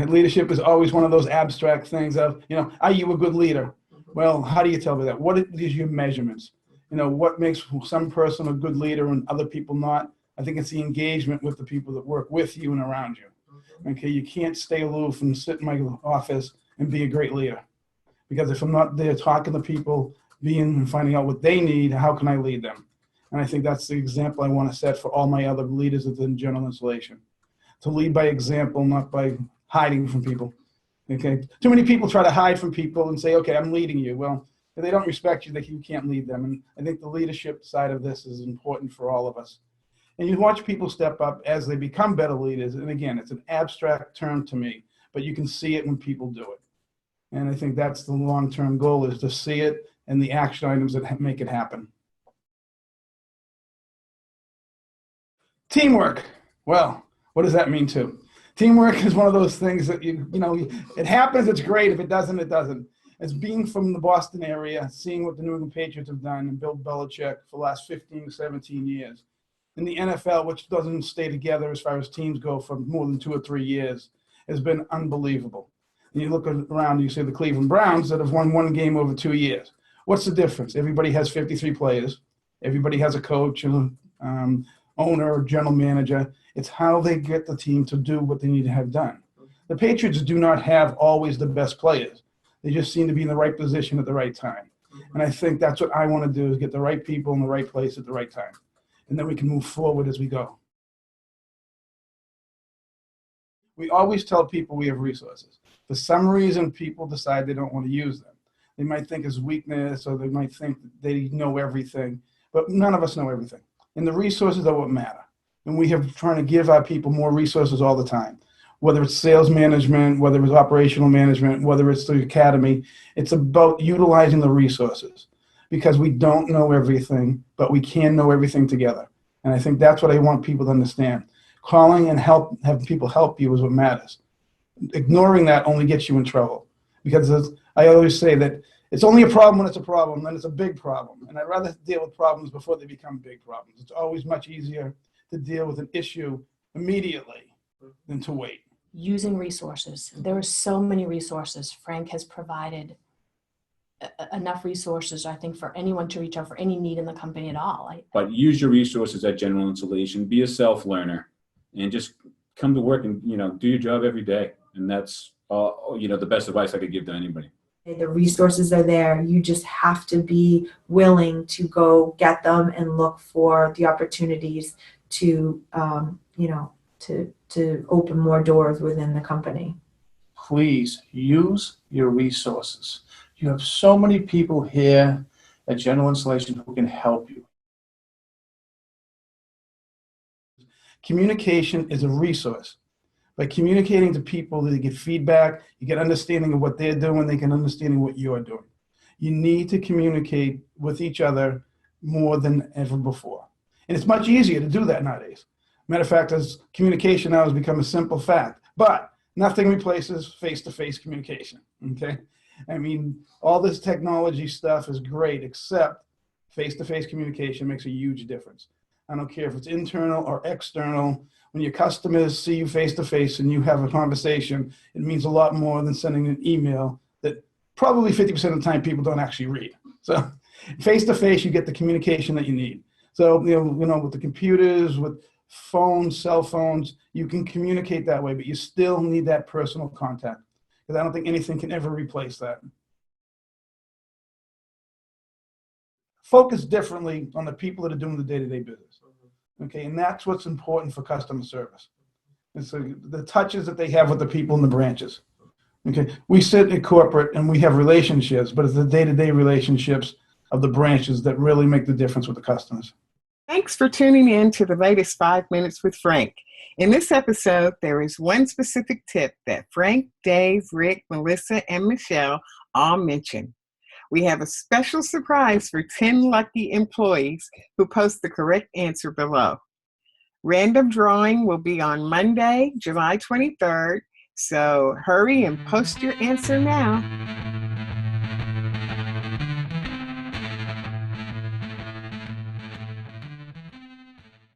Leadership is always one of those abstract things of, are you a good leader? Well, how do you tell me that? What is your measurements? What makes some person a good leader and other people not? I think it's the engagement with the people that work with you and around you. Okay, you can't stay aloof and sit in my office and be a great leader. Because if I'm not there talking to people, being and finding out what they need, how can I lead them? And I think that's the example I want to set for all my other leaders within general installation. To lead by example, not by hiding from people. Okay. Too many people try to hide from people and say, okay, I'm leading you. Well, if they don't respect you, you can't lead them. And I think the leadership side of this is important for all of us. And you watch people step up as they become better leaders. And again, it's an abstract term to me, but you can see it when people do it. And I think that's the long-term goal, is to see it and the action items that make it happen. Teamwork. Well, what does that mean too? Teamwork is one of those things that it happens, it's great. If it doesn't, it doesn't. As being from the Boston area, seeing what the New England Patriots have done and Bill Belichick for the last 15 to 17 years. In the NFL, which doesn't stay together as far as teams go for more than 2 or 3 years, has been unbelievable. And you look around, you see the Cleveland Browns that have won 1 game over 2 years. What's the difference? Everybody has 53 players. Everybody has a coach and owner or general manager. It's how they get the team to do what they need to have done. The Patriots do not have always the best players. They just seem to be in the right position at the right time. And I think that's what I want to do, is get the right people in the right place at the right time. And then we can move forward as we go. We always tell people we have resources. For some reason, people decide they don't want to use them. They might think it's weakness, or they might think that they know everything, but none of us know everything. And the resources are what matter. And we have trying to give our people more resources all the time, whether it's sales management, whether it's operational management, whether it's the academy. It's about utilizing the resources, because we don't know everything, but we can know everything together. And I think that's what I want people to understand. Calling and having people help you is what matters. Ignoring that only gets you in trouble, because I always say that it's only a problem when it's a problem, then it's a big problem. And I'd rather deal with problems before they become big problems. It's always much easier to deal with an issue immediately than to wait. Using resources. There are so many resources. Frank has provided enough resources, I think, for anyone to reach out for any need in the company at all. But use your resources at General Installation. Be a self-learner, and just come to work and do your job every day. And that's the best advice I could give to anybody. The resources are there. You just have to be willing to go get them and look for the opportunities to to open more doors within the company. Please use your resources. You have so many people here at General Installation who can help you. Communication is a resource. By communicating to people, they get feedback, you get understanding of what they're doing, they can understand what you're doing. You need to communicate with each other more than ever before. And it's much easier to do that nowadays. Matter of fact, as communication now has become a simple fact, but nothing replaces face-to-face communication, okay? I mean, all this technology stuff is great, except face-to-face communication makes a huge difference. I don't care if it's internal or external. When your customers see you face-to-face and you have a conversation, it means a lot more than sending an email that probably 50% of the time people don't actually read. So face-to-face, you get the communication that you need. So, with the computers, with phones, cell phones, you can communicate that way, but you still need that personal contact, because I don't think anything can ever replace that. Focus differently on the people that are doing the day-to-day business. Okay, and that's what's important for customer service. And so the touches that they have with the people in the branches. Okay, we sit in corporate and we have relationships, but it's the day-to-day relationships of the branches that really make the difference with the customers. Thanks for tuning in to the latest 5 Minutes with Frank. In this episode, there is one specific tip that Frank, Dave, Rick, Melissa, and Michelle all mentioned. We have a special surprise for 10 lucky employees who post the correct answer below. Random drawing will be on Monday, July 23rd, so hurry and post your answer now.